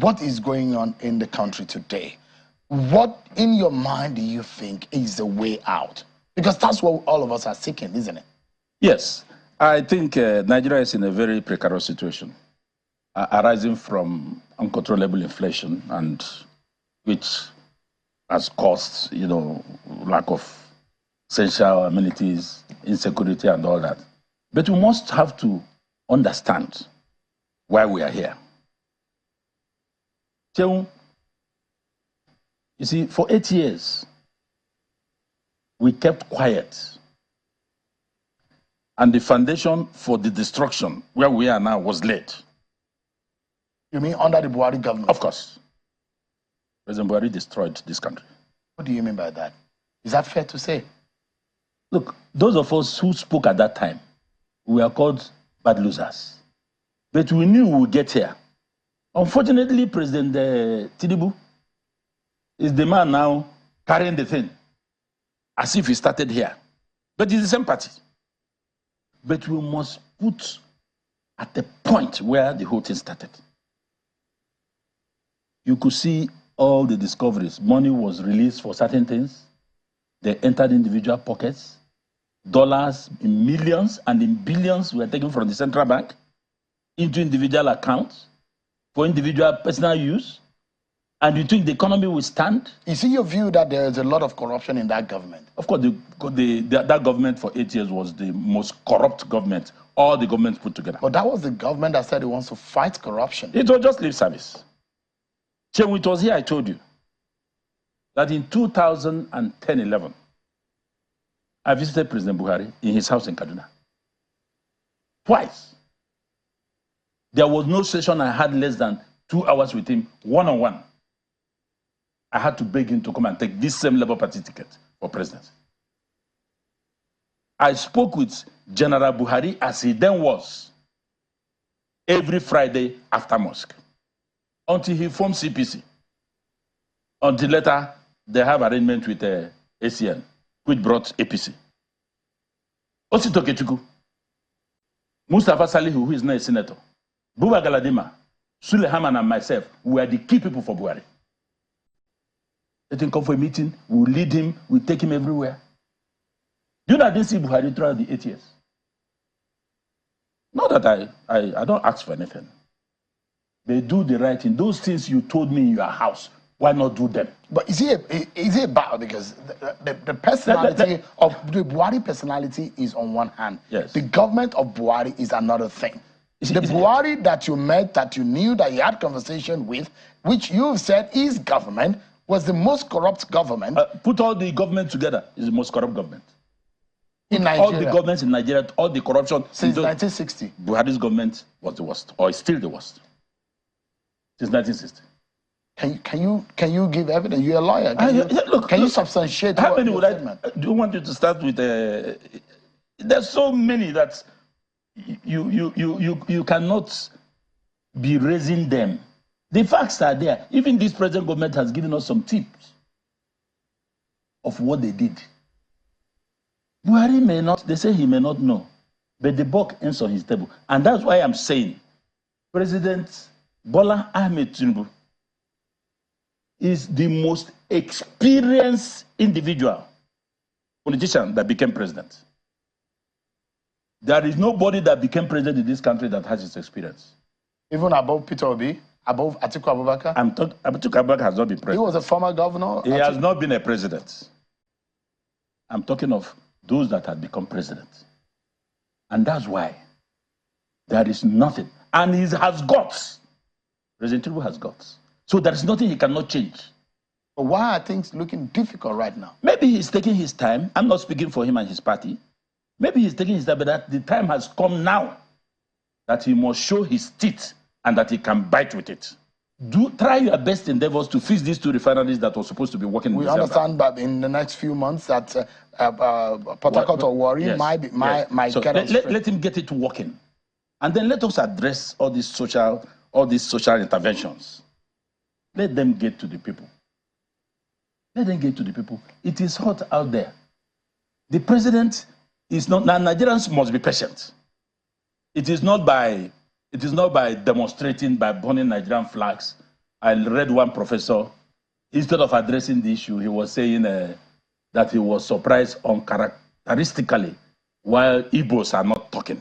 what is going on in the country today, what in your mind do you think is the way out? Because that's what all of us are seeking, isn't it? Yes, I think Nigeria is in a very precarious situation, arising from uncontrollable inflation, and which has caused, lack of essential amenities, insecurity, and all that. But we must have to understand why we are here. You see, for 8 years, we kept quiet. And the foundation for the destruction where we are now was laid. You mean under the Buhari government? Of course. President Buhari destroyed this country. What do you mean by that? Is that fair to say? Look, those of us who spoke at that time, we are called bad losers. But we knew we would get here. Unfortunately, President Tinubu is the man now carrying the thing, as if he started here. But it's the same party. But we must put at the point where the whole thing started. You could see all the discoveries. Money was released for certain things. They entered individual pockets. Dollars in millions and in billions were taken from the central bank into individual accounts for individual personal use. And you think the economy will stand? Is it your view that there is a lot of corruption in that government? Of course, that government for 8 years was the most corrupt government, all the governments put together. But that was the government that said it wants to fight corruption. It was just lip service. So it was here I told you that in 2010-11, I visited President Buhari in his house in Kaduna. Twice. There was no session I had less than 2 hours with him, one-on-one. I had to beg him to come and take this same Labour Party ticket for president. I spoke with General Buhari, as he then was, every Friday after mosque, until he formed CPC. Until later, they have arrangement with ACN, which brought APC. Osito Kechuku, Mustafa Salihu, who is now a senator, Buba Galadima, Sule Haman, and myself were the key people for Buhari. Let him come for a meeting, we'll lead him, we'll take him everywhere. Do you know I didn't see Buhari throughout the 8 years? Not that I don't ask for anything. They do the right thing. Those things you told me in your house, why not do them? But is it bad? Because the personality of the Buhari personality is on one hand. Yes. The government of Buhari is another thing. The Buhari that you met, that you knew, that you had conversation with, which you've said is government, was the most corrupt government. Put all the government together, is the most corrupt government. In Nigeria. All the governments in Nigeria, all the corruption. Since 1960. Buhari's government was the worst, or is still the worst. Since 1960. Can you give evidence? You're a lawyer. Can you substantiate? How many would I do? You want you to start with? There's so many that you cannot be raising them. The facts are there. Even this present government has given us some tips of what they did. Buhari may not. They say he may not know, but the buck ends on his table, and that's why I'm saying, President Bola Ahmed Tinubu is the most experienced individual, politician that became president. There is nobody that became president in this country that has his experience. Even above Peter Obi, above Atiku Abubakar? Atiku Abubakar has not been president. He was a former governor. He has not been a president. I'm talking of those that had become president. And that's why there is nothing. And he has guts. President Tinubu has guts. So there is nothing he cannot change. But why are things looking difficult right now? Maybe he's taking his time. I'm not speaking for him and his party. Maybe he's taking his time, but that the time has come now that he must show his teeth and that he can bite with it. Try your best endeavors to fix these 2 refineries that were supposed to be working. We understand that in the next few months that Port Harcourt or Warri might get us. Let him get it working, and then let us address all these social interventions. Let them get to the people. Let them get to the people. It is hot out there. The president is not. Now Nigerians must be patient. It is not by demonstrating, by burning Nigerian flags I read one professor, instead of addressing the issue, he was saying that he was surprised uncharacteristically while Igbos are not talking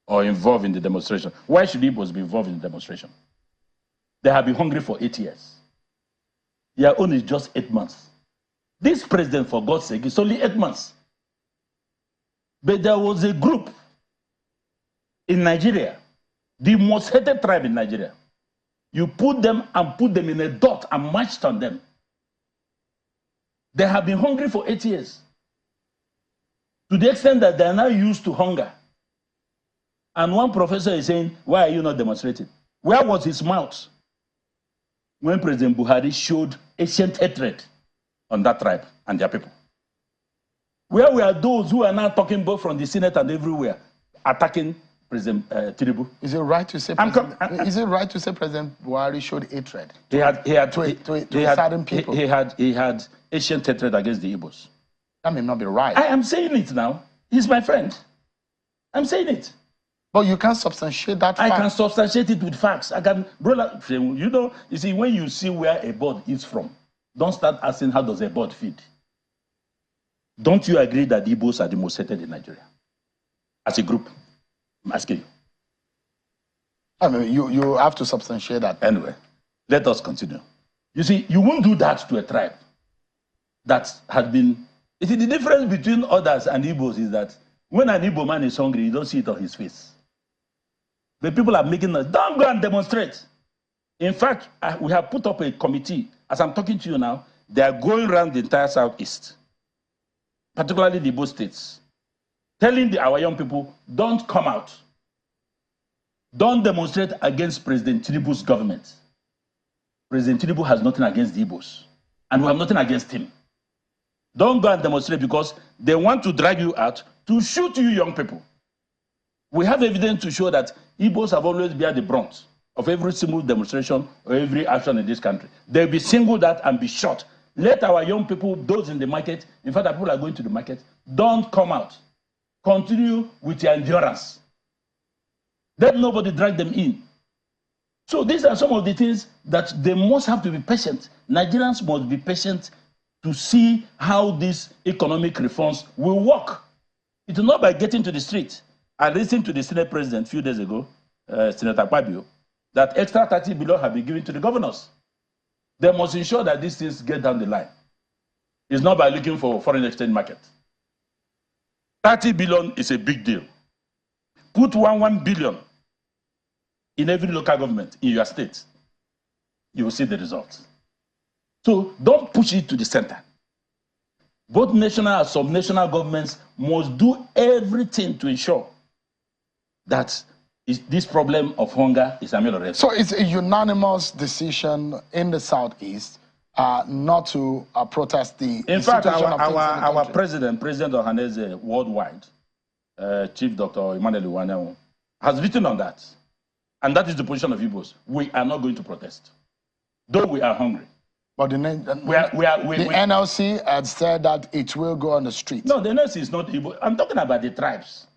or involved in the demonstration. Why should Igbos be involved in the demonstration? They have been hungry for 8 years. Their own is just 8 months. This president, for God's sake, is only 8 months. But there was a group in Nigeria, the most hated tribe in Nigeria. You put them in a dot and marched on them. They have been hungry for 8 years, to the extent that they are now used to hunger. And one professor is saying, why are you not demonstrating? Where was his mouth when President Buhari showed ancient hatred on that tribe and their people? Where were those who are now talking both from the Senate and everywhere, attacking President Tinubu? Is it right to say President Buhari showed hatred? He had certain people. He had ancient hatred against the Igbos. That may not be right. I am saying it now. He's my friend. I'm saying it. But you can't substantiate that fact. I can substantiate it with facts. I can, brother, you see, when you see where a bird is from, don't start asking how does a bird feed. Don't you agree that the Igbos are the most hated in Nigeria? As a group, I'm asking you. I mean, you have to substantiate that. Anyway, let us continue. You see, you won't do that to a tribe that has been... You see, the difference between others and Igbos is that when an Igbo man is hungry, you don't see it on his face. But people are making us, don't go and demonstrate. In fact, we have put up a committee. As I'm talking to you now, they are going around the entire Southeast, particularly the Igbo states, telling our young people, don't come out. Don't demonstrate against President Tinubu's government. President Tinubu has nothing against the Igbos, and we have nothing against him. Don't go and demonstrate because they want to drag you out to shoot you young people. We have evidence to show that Igbos have always been the brunt of every single demonstration or every action in this country. They'll be singled out and be shot. Let our young people, those in the market, in fact, people are going to the market, don't come out. Continue with your endurance. Let nobody drag them in. So these are some of the things that they must have to be patient. Nigerians must be patient to see how these economic reforms will work. It is not by getting to the street. I listened to the Senate President a few days ago, Senator Akpabio, that extra 30 billion have been given to the governors. They must ensure that these things get down the line. It's not by looking for foreign exchange market. 30 billion is a big deal. Put 1 billion in every local government in your state. You will see the results. So don't push it to the center. Both national and sub-national governments must do everything to ensure that this problem of hunger is ameliorated. So it's a unanimous decision in the Southeast not to protest the In fact, our President Ohaneze worldwide, Chief Dr. Emmanuel Nwanyanwu, has written on that. And that is the position of Igbos. We are not going to protest, though we are hungry. But the NLC had said that it will go on the street. No, the NLC is not Igbo. I'm talking about the tribes.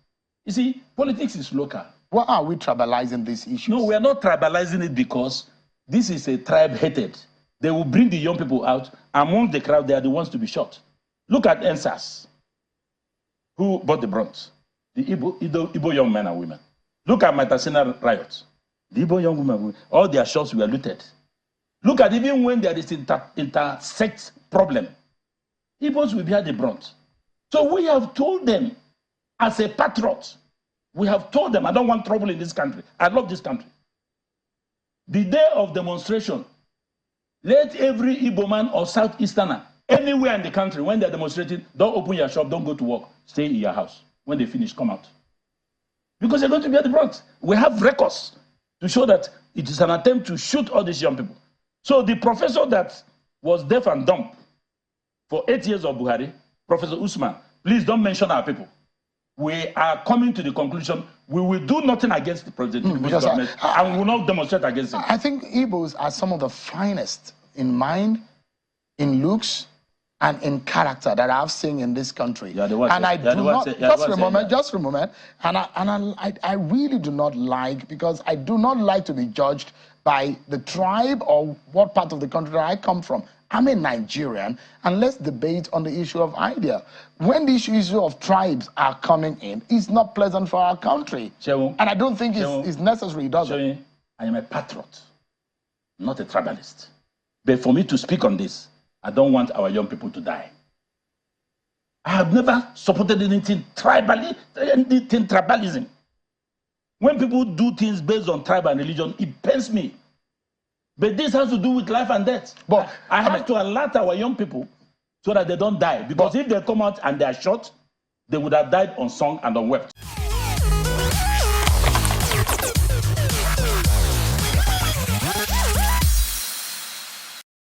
You see, politics is local. Why are we tribalizing these issues? No, we are not tribalizing it because this is a tribe hated. They will bring the young people out. Among the crowd, they are the ones to be shot. Look at NSAS, who bought the brunt. The Igbo young men and women. Look at Matasina riots. The Igbo young women, all their shops were looted. Look at even when there is intersect problem, Igbos will bear the brunt. So we have told them, as a patriot, we have told them, I don't want trouble in this country. I love this country. The day of demonstration, let every Igbo man or Southeasterner, anywhere in the country, when they're demonstrating, don't open your shop, don't go to work, stay in your house. When they finish, come out. Because they're going to bear the brunt. We have records to show that it is an attempt to shoot all these young people. So the professor that was deaf and dumb for 8 years of Buhari, Professor Usman, please don't mention our people. We are coming to the conclusion we will do nothing against the president government and will not demonstrate against him. I think Igbos are some of the finest in mind, in looks, and in character that I've seen in this country. And I do not, just for a moment, and I really do not like, because I do not like to be judged by the tribe or what part of the country that I come from. I'm a Nigerian, and let's debate on the issue of idea. When the issue of tribes are coming in, it's not pleasant for our country. Shehu, and I don't think it's necessary, does it? I am a patriot, not a tribalist. But for me to speak on this, I don't want our young people to die. I have never supported anything tribalism. When people do things based on tribe and religion, it pains me. But this has to do with life and death. But I have to alert our young people so that they don't die. Because if they come out and they are shot, they would have died unsung and unwept.